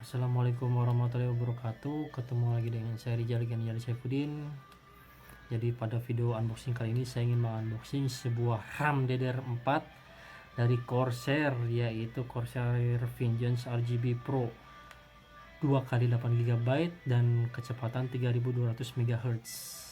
Assalamualaikum warahmatullahi wabarakatuh. Ketemu lagi dengan saya Rijal Ghani Saifuddin. Jadi pada video unboxing kali ini saya ingin mengunboxing sebuah RAM DDR4 dari Corsair, yaitu Corsair Vengeance RGB Pro 2x8 GB dan kecepatan 3200 MHz.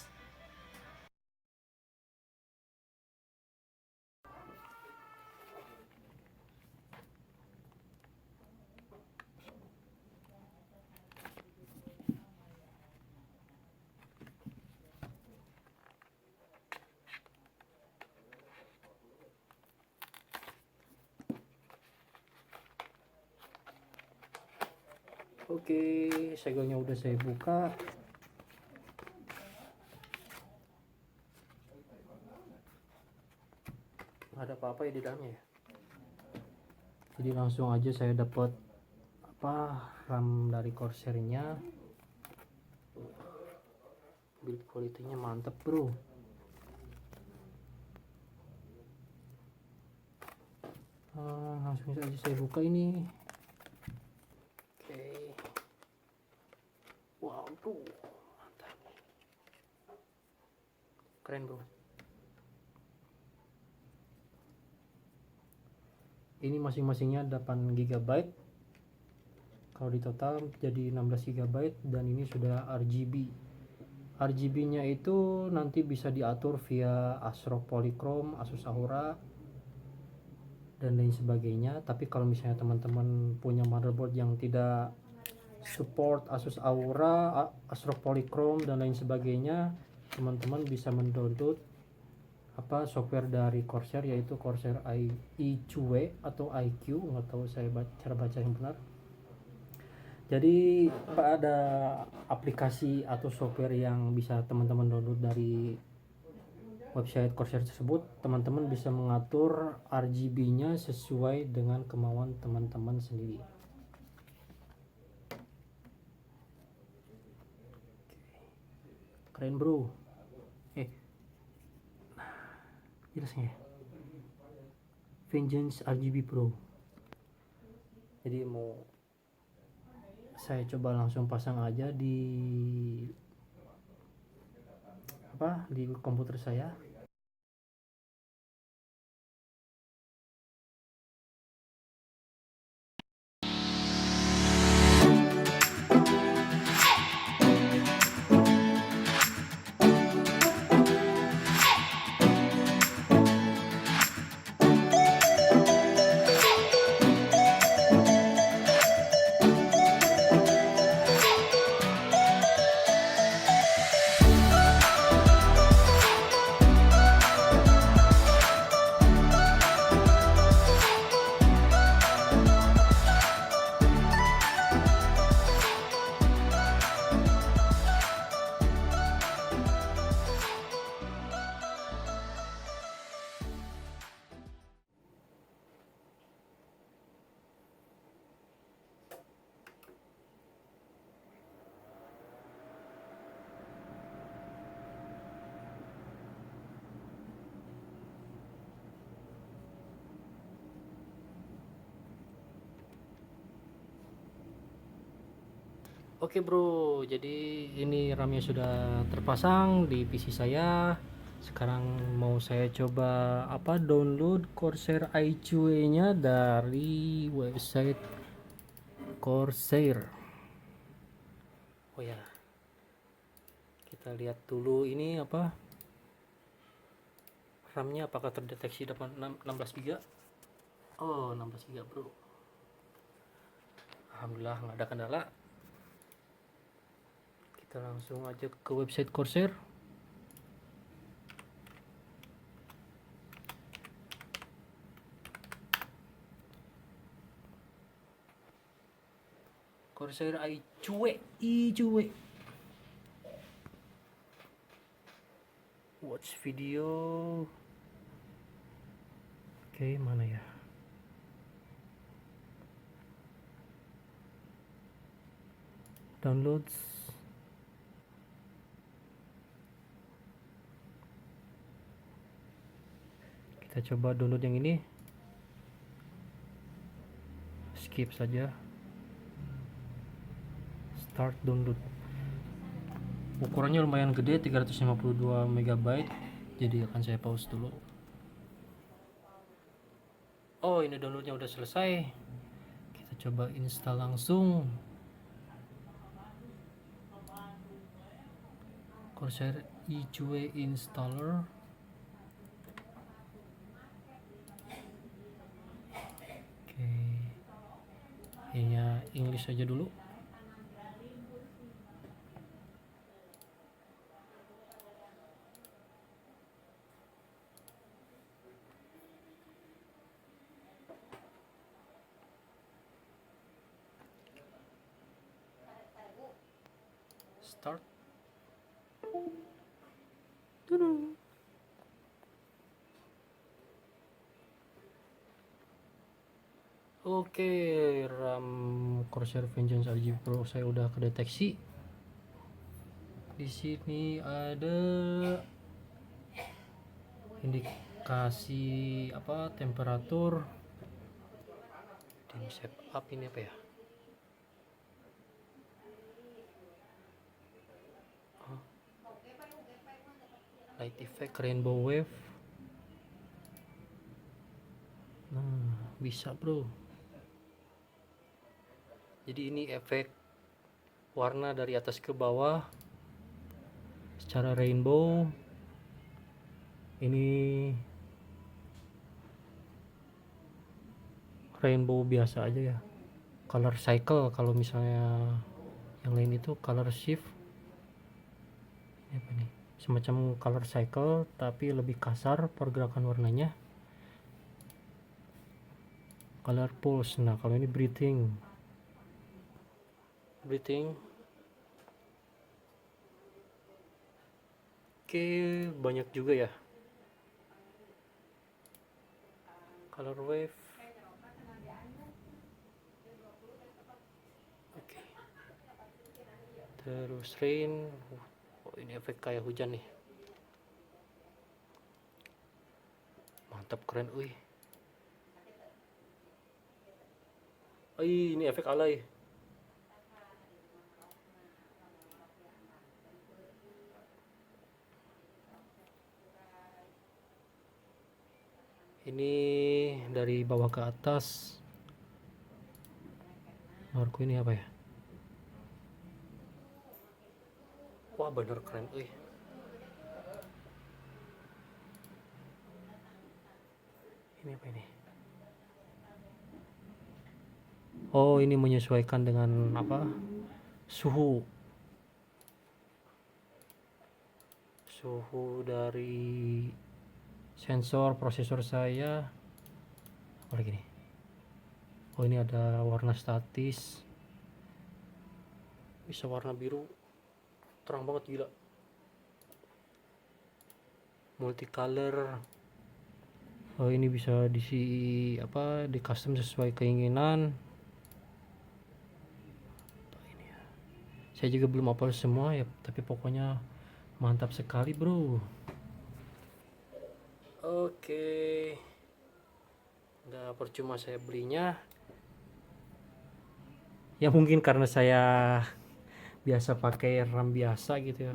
Oke, segelnya udah saya buka. Ada apa-apa ya di dalamnya ya. Jadi langsung aja saya dapat RAM dari Corsairnya. Build quality-nya mantap, bro. Langsung saja saya buka ini. Oke. Wow, tuh mantap, keren, bro. Ini masing-masingnya 8 GB. Kalau di total jadi 16 GB dan ini sudah RGB. RGB-nya itu nanti bisa diatur via ASRock Polychrome, Asus Aura dan lain sebagainya. Tapi kalau misalnya teman-teman punya motherboard yang tidak support Asus Aura, ASRock Polychrome dan lain sebagainya, teman-teman bisa mendownload software dari Corsair, yaitu Corsair iQwe atau IQ, nggak tahu saya cara baca yang benar. Jadi ada aplikasi atau software yang bisa teman-teman download dari website Corsair tersebut. Teman-teman bisa mengatur RGB-nya sesuai dengan kemauan teman-teman sendiri. Keren, bro. Jelasnya ya. Vengeance RGB Pro. Jadi mau saya coba langsung pasang aja di komputer saya. Oke, bro, jadi ini RAM-nya sudah terpasang di PC saya. Sekarang mau saya coba download Corsair iQwe-nya dari website Corsair. Oh ya, kita lihat dulu ini RAM-nya apakah terdeteksi dapat 16 GB. Oh, 16 GB, bro. Alhamdulillah nggak ada kendala. Kita langsung aja ke website Corsair. Corsair iQwe. Watch video. Oke, mana ya? Downloads. Kita coba download yang ini. Skip saja. Start download. Ukurannya lumayan gede, 352 MB. Jadi akan saya pause dulu. Oh, ini downloadnya udah selesai. Kita coba install langsung. Corsair iQue installer. Oke. Ininya English aja dulu. Start. Oke, RAM Corsair Vengeance RGB Pro saya udah kedeteksi. Di sini ada indikasi apa temperatur. Dim shape up ini apa ya? Light effect, rainbow wave. Nah, bisa bro. Jadi ini efek warna dari atas ke bawah secara rainbow. Ini rainbow biasa aja ya. Color cycle, kalau misalnya yang lain itu color shift. Ini apa nih? Semacam color cycle tapi lebih kasar pergerakan warnanya. Color pulse. Nah, kalau ini breathing. Oke, banyak juga ya. Color wave. Oke. Terus rain. Oh, ini efek kayak hujan nih. Mantap, keren. Wih. Ini efek alay. Ini dari bawah ke atas. Menurutku ini apa ya? Wah, bener keren. Ini apa ini? Oh, ini menyesuaikan dengan apa? Suhu dari sensor prosesor saya. Apa lagi nih? Oh, ini ada warna statis, bisa warna biru, terang banget, gila. Multicolor. Oh, ini bisa di custom sesuai keinginan. Ini ya. Saya juga belum hafal semua ya, tapi pokoknya mantap sekali bro. Oke, udah percuma saya belinya. Ya mungkin karena saya biasa pakai RAM biasa gitu ya.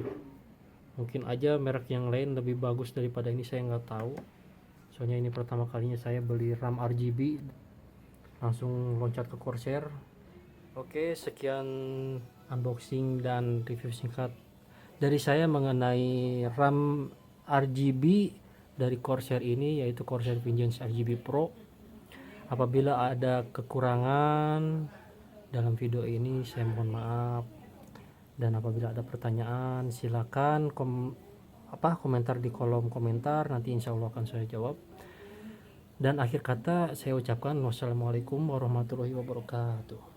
Mungkin aja merek yang lain lebih bagus daripada ini, saya nggak tahu. Soalnya ini pertama kalinya saya beli RAM RGB, langsung loncat ke Corsair. Oke, sekian unboxing dan review singkat dari saya mengenai RAM RGB dari Corsair ini, yaitu Corsair Vengeance RGB Pro. Apabila ada kekurangan dalam video ini, saya mohon maaf. Dan apabila ada pertanyaan, silakan komentar di kolom komentar, nanti insya Allah akan saya jawab. Dan akhir kata saya ucapkan wassalamualaikum warahmatullahi wabarakatuh.